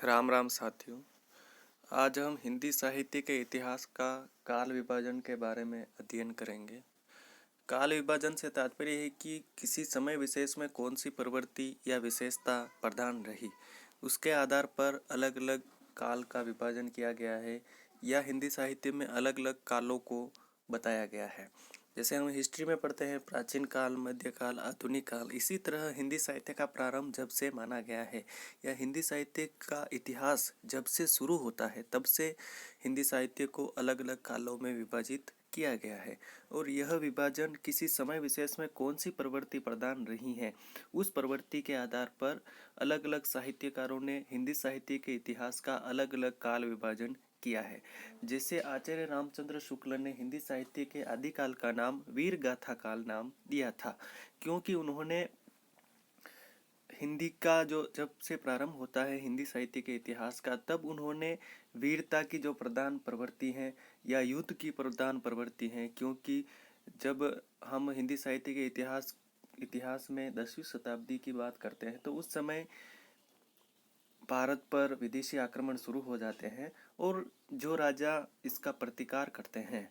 राम राम साथियों। आज हम हिंदी साहित्य के इतिहास का काल विभाजन के बारे में अध्ययन करेंगे। काल विभाजन से तात्पर्य है कि किसी समय विशेष में कौन सी प्रवृत्ति या विशेषता प्रधान रही, उसके आधार पर अलग अलग काल का विभाजन किया गया है या हिंदी साहित्य में अलग अलग कालों को बताया गया है। जैसे हम हिस्ट्री में पढ़ते हैं प्राचीन काल, मध्यकाल, आधुनिक काल, इसी तरह हिंदी साहित्य का प्रारंभ जब से माना गया है या हिंदी साहित्य का इतिहास जब से शुरू होता है तब से हिंदी साहित्य को अलग अलग कालों में विभाजित किया गया है। और यह विभाजन किसी समय विशेष में कौन सी प्रवृत्ति प्रधान रही है, उस प्रवृत्ति के आधार पर अलग अलग साहित्यकारों ने हिंदी साहित्य के इतिहास का अलग अलग काल विभाजन किया है। जैसे आचार्य रामचंद्र शुक्ल ने हिंदी साहित्य के आदिकाल का नाम वीर गाथा काल नाम दिया था, क्योंकि उन्होंने हिंदी का जो जब से प्रारंभ होता है हिंदी साहित्य के इतिहास का, तब उन्होंने वीरता की जो प्रधान प्रवृत्ति है या युद्ध की प्रधान प्रवृत्ति है, क्योंकि जब हम हिंदी साहित्य के इतिहास में 10वीं शताब्दी की बात करते हैं तो उस समय भारत पर विदेशी आक्रमण शुरू हो जाते हैं और जो राजा इसका प्रतिकार करते हैं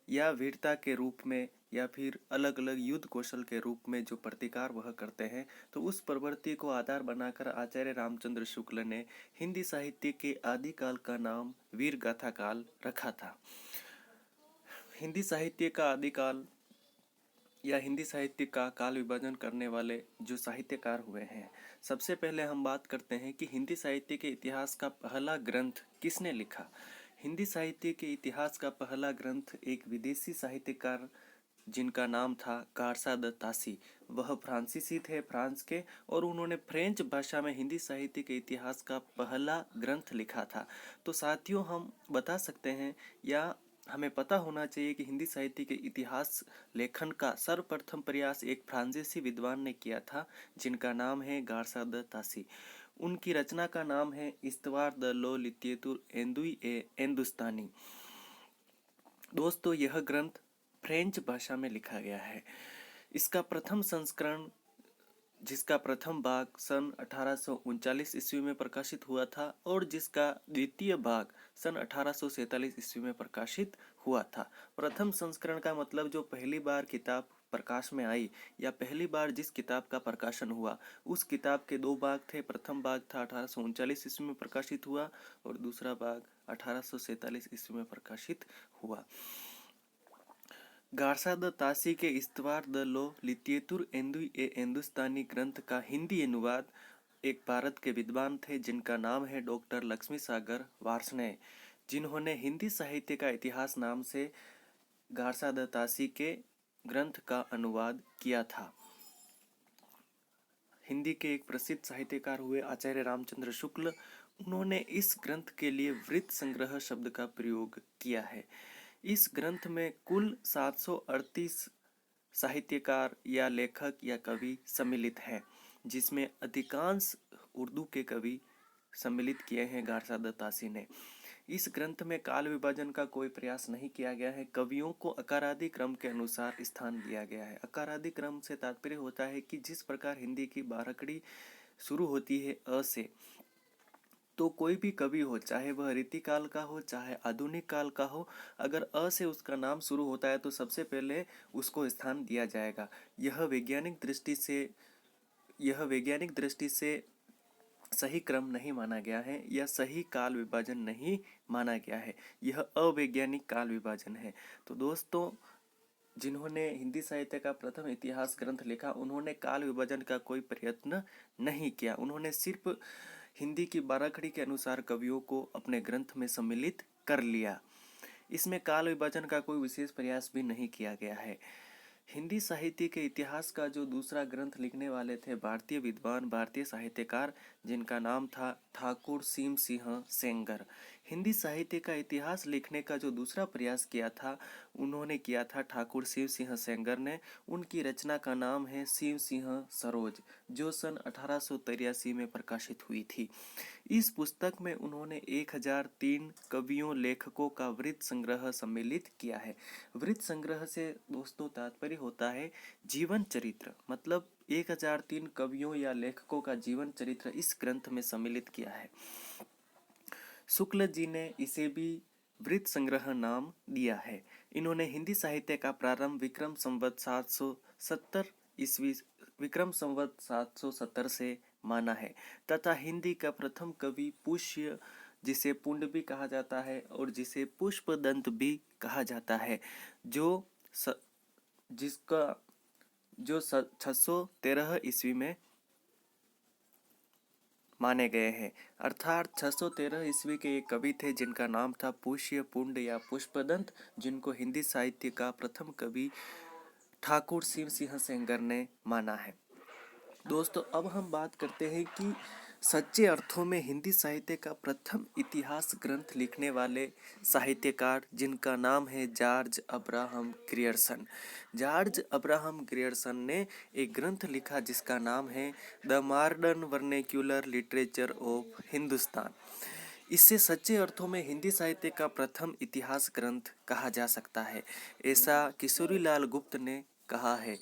या वीरता के रूप में या फिर अलग अलग युद्ध कौशल के रूप में जो प्रतिकार वह करते हैं, तो उस प्रवृत्ति को आधार बनाकर आचार्य रामचंद्र शुक्ल ने हिंदी साहित्य के आदिकाल का नाम वीर गाथा काल रखा था। हिंदी साहित्य का आदिकाल या हिंदी साहित्य का काल विभाजन करने वाले जो साहित्यकार हुए हैं, सबसे पहले हम बात करते हैं कि हिंदी साहित्य के इतिहास का पहला ग्रंथ किसने लिखा। हिंदी साहित्य के इतिहास का पहला ग्रंथ एक विदेशी साहित्यकार जिनका नाम था गार्सा द तासी, वह फ्रांसीसी थे, फ्रांस के, और उन्होंने फ्रेंच भाषा में हिंदी साहित्य के इतिहास का पहला ग्रंथ लिखा था। तो साथियों, हम बता सकते हैं या हमें पता होना चाहिए कि हिंदी साहित्य के इतिहास लेखन का सर्वप्रथम प्रयास एक फ्रांसीसी विद्वान ने किया था जिनका नाम है गार्सा द तासी। उनकी रचना का नाम है इस्तवार द लो लितियतुर एंदुई ए एंदुस्तानी। दोस्तों, यह ग्रंथ फ्रेंच भाषा में लिखा गया है। इसका प्रथम संस्करण, जिसका प्रथम भाग सन 1839 ईस्वी में प्रकाशित हुआ था और जिसका द्वितीय भाग सन 1847 ईस्वी में प्रकाशित हुआ था। प्रथम संस्करण का मतलब जो पहली बार किताब प्रकाश में आई या पहली बार जिस किताब का प्रकाशन हुआ, उस किताब के दो भाग थे। प्रथम भाग था 1839 ईस्वी में प्रकाशित हुआ और दूसरा भाग 1847 ईस्वी में प्रकाशित हुआ। गार्सा द तासी के इस्तवार द लो लितियतुर एंदुई ए एंदुस्तानी ग्रंथ का हिंदी अनुवाद एक भारत के विद्वान थे जिनका नाम है डॉक्टर लक्ष्मी सागर वार्ष्णेय, जिन्होंने हिंदी साहित्य का इतिहास नाम से गार्सा द तासी के ग्रंथ का अनुवाद किया था। हिंदी के एक प्रसिद्ध साहित्यकार हुए आचार्य रामचंद्र शुक्ल, उन्होंने इस ग्रंथ के लिए वृत्त संग्रह शब्द का प्रयोग किया है। इस ग्रंथ में कुल 738 साहित्यकार या लेखक या कवि सम्मिलित हैं, जिसमें अधिकांश उर्दू के कवि सम्मिलित किए हैं गार्सा द तासी ने। इस ग्रंथ में काल विभाजन का कोई प्रयास नहीं किया गया है। कवियों को अकारादि क्रम के अनुसार स्थान दिया गया है। अकारादि क्रम से तात्पर्य होता है कि जिस प्रकार हिंदी की बारकड़ी शुरू होती है अ से, तो कोई भी कवि हो, चाहे वह रीतिकाल का हो चाहे आधुनिक काल का हो, अगर अ से उसका नाम शुरू होता है तो सबसे पहले उसको स्थान दिया जाएगा। यह वैज्ञानिक दृष्टि से सही क्रम नहीं माना गया है या सही काल विभाजन नहीं माना गया है, यह अवैज्ञानिक काल विभाजन है। तो दोस्तों, जिन्होंने हिंदी साहित्य का प्रथम इतिहास ग्रंथ लिखा, उन्होंने काल विभाजन का कोई प्रयत्न नहीं किया। उन्होंने सिर्फ हिंदी की बाराखड़ी के अनुसार कवियों को अपने ग्रंथ में सम्मिलित कर लिया। इसमें काल विभाजन का कोई विशेष प्रयास भी नहीं किया गया है। हिंदी साहित्य के इतिहास का जो दूसरा ग्रंथ लिखने वाले थे भारतीय विद्वान, भारतीय साहित्यकार, जिनका नाम था ठाकुर सीम सिंह सेंगर। हिंदी साहित्य का इतिहास लिखने का जो दूसरा प्रयास किया था, उन्होंने किया था ठाकुर सीम सिंह सेंगर ने। उनकी रचना का नाम है सीम सिंह सरोज, जो सन 1883 में प्रकाशित हुई थी। इस पुस्तक में उन्होंने 1003 कवियों लेखकों का वृत्त संग्रह सम्मिलित किया है। वृत्त संग्रह से दोस्तों तात्पर्य होता है जीवन चरित्र, मतलब 1003 कवियों या लेखकों का जीवन चरित्र इस ग्रंथ में सम्मिलित किया है। शुक्ल जी ने इसे भी वृत्त संग्रह नाम दिया है। इन्होंने हिंदी साहित्य का प्रारंभ विक्रम संवत 770 से माना है तथा हिंदी का प्रथम कवि पुष्य, जिसे पुंड भी कहा जाता है और जिसे पुष्पदंत भी कहा जाता है, जो स, जिसका जो 613 ईस्वी में माने गए हैं। अर्थात 613 ईस्वी के एक कवि थे जिनका नाम था पुष्य पुंड या पुष्पदंत, जिनको हिंदी साहित्य का प्रथम कवि ठाकुर शिव सिंह सेंगर ने माना है। दोस्तों, अब हम बात करते हैं कि सच्चे अर्थों में हिंदी साहित्य का प्रथम इतिहास ग्रंथ लिखने वाले साहित्यकार, जिनका नाम है George Abraham Grierson. George Abraham Grierson ने एक ग्रंथ लिखा जिसका नाम है the modern vernacular literature of Hindustan. इससे सच्चे अर्थों में हिंदी साहित्य का प्रथम इतिहास ग्रंथ कहा जा सकता है, ऐसा किशोरीलाल गुप्त ने कहा है।